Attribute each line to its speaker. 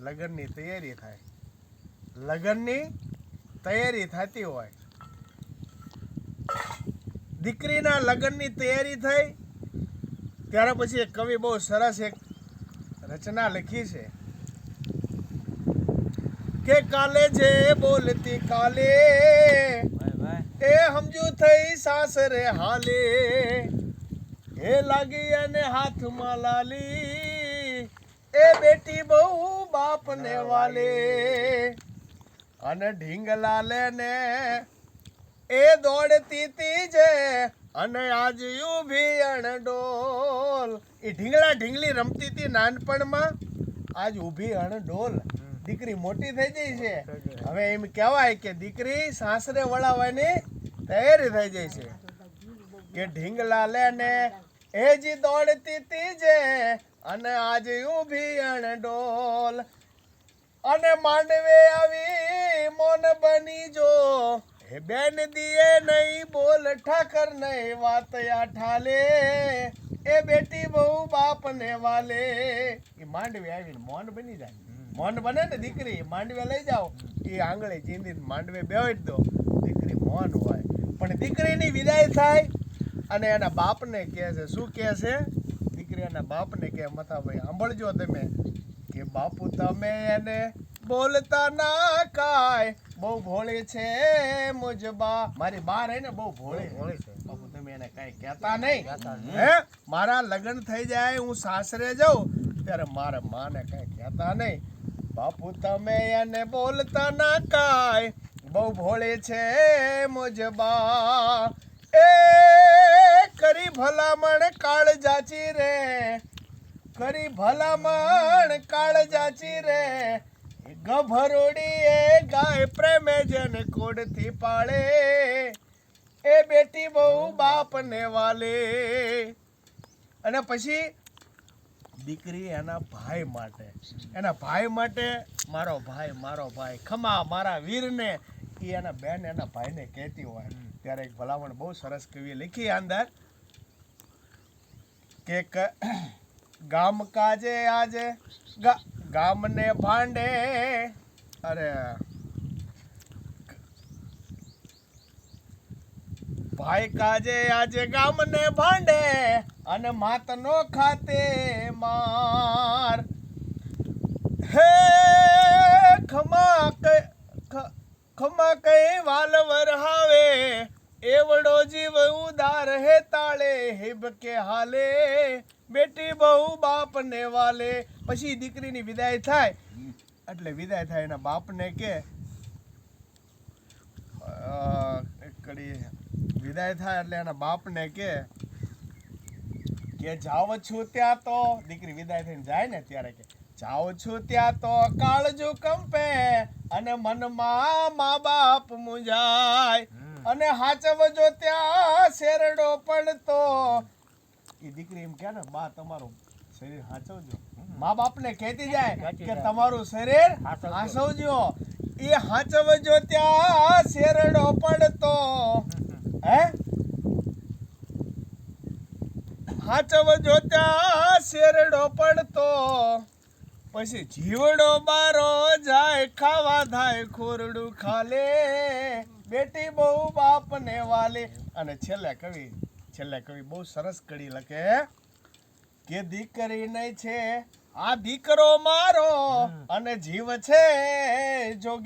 Speaker 1: લગ્નની તૈયારી થાય, લગ્નની તૈયારી થતી હોય, દીકરીના લગ્નની તૈયારી થઈ ત્યારે પછી એક કવિ બહુ સરસ એક રચના લખી છે કે કાલે જે બોલતી કાલે એ સમજુ થઈ સાસરે હાલે એ લાગી અને હાથમાં લાલી એ બેટી બહુ બાપને વાલે અને ઢીંગલા લેને એ દોડતી તી જે અને આજ ઊભી અણડોલ એ ઢીંગલા ઢીંગલી રમતી હતી નાનપણમાં, આજ ઊભી અણડોલ. દીકરી મોટી થઈ ગઈ છે, હવે એમ કહેવાય કે દીકરી સાસરે વળાવવાની તૈયારી થઈ જાય છે કે ઢીંગલા લેને એ જી દોડતી તી જે અને આજ ઊભી અણડોલ અને માંડવે આવી મોન બની જો હે બેન દીએ નહીં બોલ ઠાકર નહીં વાત ઠાલે એ બેટી બહુ બાપને વાલે. એ માંડવે આવીને મોન બની જાય, મોન બને ને દીકરી, માંડવે લઈ જાઓ એ આંગળે ચીંધી માંડવે બેવાડી દો, દીકરી મોન હોય. પણ દીકરીની વિદાય થાય અને એના બાપને કહે છે, શું કહે છે દીકરી એના બાપને કહે, મથાભાઈ સાંભળજો તમે કે બાપુ તમે એને બોલતા ના કાય બહુ ભોળી છે મુજબા, મારી બા રહી ને બહુ ભોળી છે, બાપુ તમે એને કઈ કહેતા નહીં. હે મારા લગ્ન થઈ જાય હું સાસરે જાઉં ત્યારે મારા માને કઈ કહેતા નહીં, બાપુ તમે એને બોલતા ના કાય બહુ ભોળી છે મુજબા એ કરી ભલામણ કાળ જાચી રે, કરી ભલામણ કાળ જાચી રે ગભરોડી એ ગાય પ્રેમે જેને કોડથી પાળે એ બેટી બહુ બાપને વાલે. અને પછી દીકરી એના ભાઈ માટે મારો ભાઈ ખમા મારા વીરને એ એના બેન એના ભાઈને કહેતી હોય ત્યારે એક ભલામણ બહુ સરસ કવિએ લખી અંદર કે ગામ કાજે આજે ગામને ભાંડે અરે ભાઈ કાજે આજે ગામને ભાંડે અને માતનો ખાતે માર હે ખમા કઈ વાલ વરહાવે એવડો જીવ ઉદાર હે તાળે હિબ કે હાલે બેટી બહુ બાપને વાલે. પછી દીકરીની વિદાય થાય એટલે વિદાય થાય એના બાપને કે વિદાય થાય એટલે એના બાપને કે જાવ છું ત્યાં તો દીકરી વિદાય થઈને જાય ને ત્યારે કે જાવ છું ત્યાં તો કાળજુ કંપે અને મનમાં મા બાપ મુંજાય અને હાચવજો ત્યાં શેરડો પડતો. એ દીકરી એમ કે ને બા તમારું શરીર હાચવજો, મા બાપને કહેતી જાય કે તમારું શરીર હાચવજો, એ હાચવજો ત્યાં શેરડો પડતો હે હાચવજો ત્યાં શેરડો પડતો પછી જીવડો બારો જાય ખાવા થાય ખોરડું ખાલે બેટી બહુ બાપને વાલે. અને છેલ્લે કવિ બહુ સરસ કડી લખે કે દીકરી નહીં છે આ દીકરો મારો અને જીવ છે જો